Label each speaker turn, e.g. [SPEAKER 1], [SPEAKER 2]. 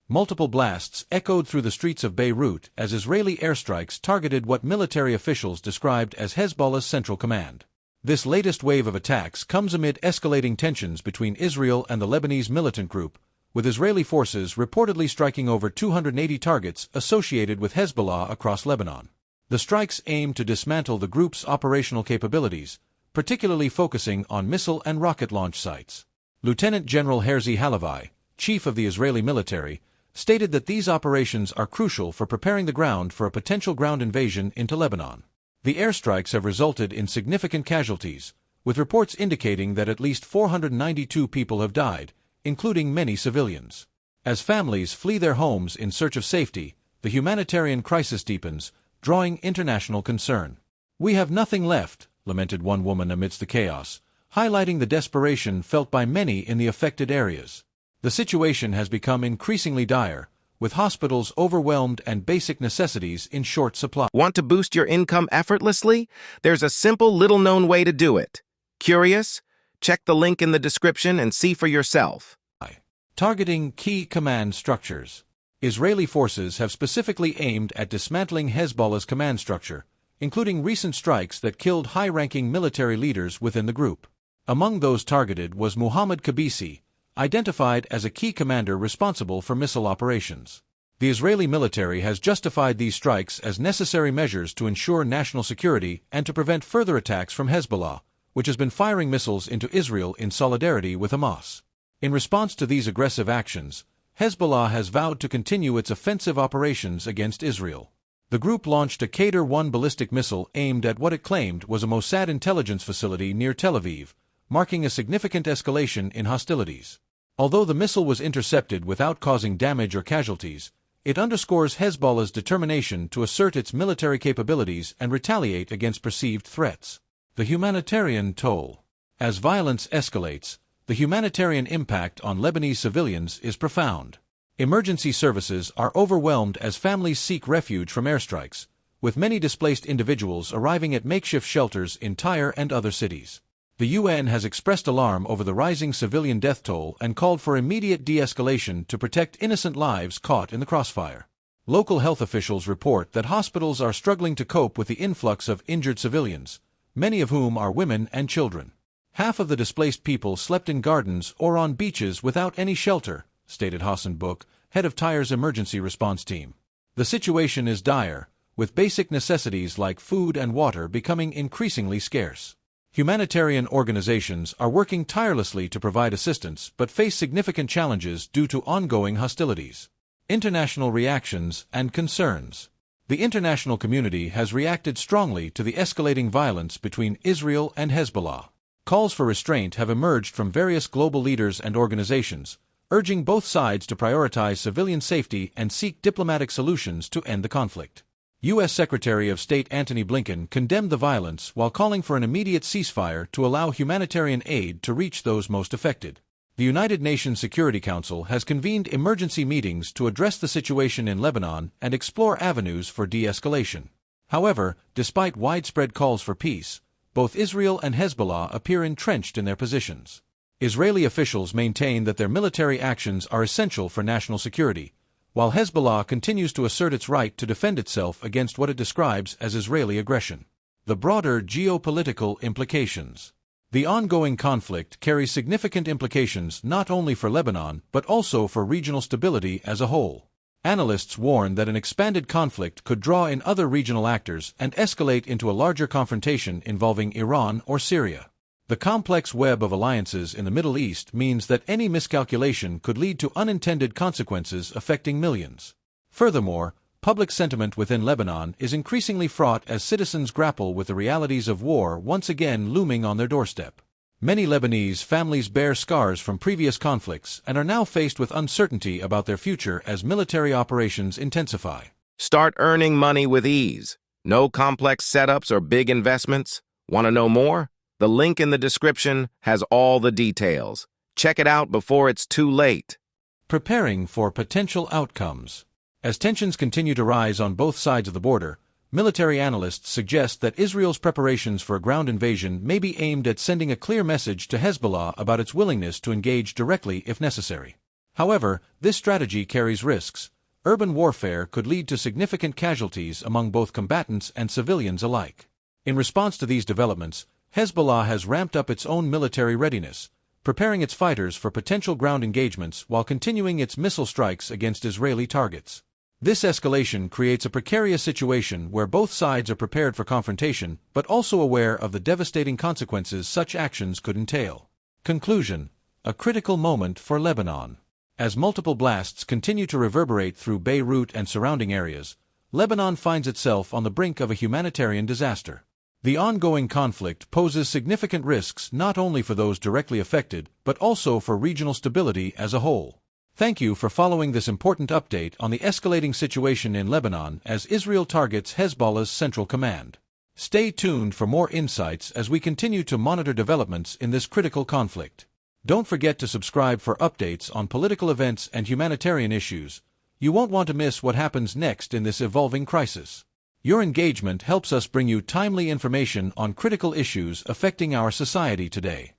[SPEAKER 1] Multiple blasts echoed through the streets of Beirut as Israeli airstrikes targeted what military officials described as Hezbollah's central command. This latest wave of attacks comes amid escalating tensions between Israel and the Lebanese militant group, with Israeli forces reportedly striking over 280 targets associated with Hezbollah across Lebanon. The strikes aim to dismantle the group's operational capabilities, particularly focusing on missile and rocket launch sites. Lieutenant General Herzi Halevi, chief of the Israeli military, stated that these operations are crucial for preparing the ground for a potential ground invasion into Lebanon. The airstrikes have resulted in significant casualties, with reports indicating that at least 492 people have died, including many civilians. As families flee their homes in search of safety, the humanitarian crisis deepens, drawing international concern. "We have nothing left," lamented one woman amidst the chaos, highlighting the desperation felt by many in the affected areas. The situation has become increasingly dire, with hospitals overwhelmed and basic necessities in short supply.
[SPEAKER 2] Want to boost your income effortlessly? There's a simple, little-known way to do it. Curious? Check the link in the description and see for yourself.
[SPEAKER 1] Targeting key command structures. Israeli forces have specifically aimed at dismantling Hezbollah's command structure, including recent strikes that killed high-ranking military leaders within the group. Among those targeted was Mohammad Kabisi, identified as a key commander responsible for missile operations. The Israeli military has justified these strikes as necessary measures to ensure national security and to prevent further attacks from Hezbollah, which has been firing missiles into Israel in solidarity with Hamas. In response to these aggressive actions, Hezbollah has vowed to continue its offensive operations against Israel. The group launched a Qatar-1 ballistic missile aimed at what it claimed was a Mossad intelligence facility near Tel Aviv, marking a significant escalation in hostilities. Although the missile was intercepted without causing damage or casualties, it underscores Hezbollah's determination to assert its military capabilities and retaliate against perceived threats. The humanitarian toll. As violence escalates, the humanitarian impact on Lebanese civilians is profound. Emergency services are overwhelmed as families seek refuge from airstrikes, with many displaced individuals arriving at makeshift shelters in Tyre and other cities. The UN has expressed alarm over the rising civilian death toll and called for immediate de-escalation to protect innocent lives caught in the crossfire. Local health officials report that hospitals are struggling to cope with the influx of injured civilians, many of whom are women and children. Half of the displaced people slept in gardens or on beaches without any shelter, stated Hassan Book, head of Tyre's emergency response team. The situation is dire, with basic necessities like food and water becoming increasingly scarce. Humanitarian organizations are working tirelessly to provide assistance but face significant challenges due to ongoing hostilities. International reactions and concerns. The international community has reacted strongly to the escalating violence between Israel and Hezbollah. Calls for restraint have emerged from various global leaders and organizations, urging both sides to prioritize civilian safety and seek diplomatic solutions to end the conflict. U.S. Secretary of State Antony Blinken condemned the violence while calling for an immediate ceasefire to allow humanitarian aid to reach those most affected. The United Nations Security Council has convened emergency meetings to address the situation in Lebanon and explore avenues for de-escalation. However, despite widespread calls for peace, both Israel and Hezbollah appear entrenched in their positions. Israeli officials maintain that their military actions are essential for national security, while Hezbollah continues to assert its right to defend itself against what it describes as Israeli aggression. The broader geopolitical implications. The ongoing conflict carries significant implications not only for Lebanon but also for regional stability as a whole. Analysts warn that an expanded conflict could draw in other regional actors and escalate into a larger confrontation involving Iran or Syria. The complex web of alliances in the Middle East means that any miscalculation could lead to unintended consequences affecting millions. Furthermore, public sentiment within Lebanon is increasingly fraught as citizens grapple with the realities of war once again looming on their doorstep. Many Lebanese families bear scars from previous conflicts and are now faced with uncertainty about their future as military operations intensify.
[SPEAKER 2] Start earning money with ease. No complex setups or big investments. Want to know more? The link in the description has all the details. Check it out before it's too late.
[SPEAKER 1] Preparing for potential outcomes. As tensions continue to rise on both sides of the border, military analysts suggest that Israel's preparations for a ground invasion may be aimed at sending a clear message to Hezbollah about its willingness to engage directly if necessary. However, this strategy carries risks. Urban warfare could lead to significant casualties among both combatants and civilians alike. In response to these developments, Hezbollah has ramped up its own military readiness, preparing its fighters for potential ground engagements while continuing its missile strikes against Israeli targets. This escalation creates a precarious situation where both sides are prepared for confrontation but also aware of the devastating consequences such actions could entail. Conclusion: a critical moment for Lebanon. As multiple blasts continue to reverberate through Beirut and surrounding areas, Lebanon finds itself on the brink of a humanitarian disaster. The ongoing conflict poses significant risks not only for those directly affected but also for regional stability as a whole. Thank you for following this important update on the escalating situation in Lebanon as Israel targets Hezbollah's central command. Stay tuned for more insights as we continue to monitor developments in this critical conflict. Don't forget to subscribe for updates on political events and humanitarian issues. You won't want to miss what happens next in this evolving crisis. Your engagement helps us bring you timely information on critical issues affecting our society today.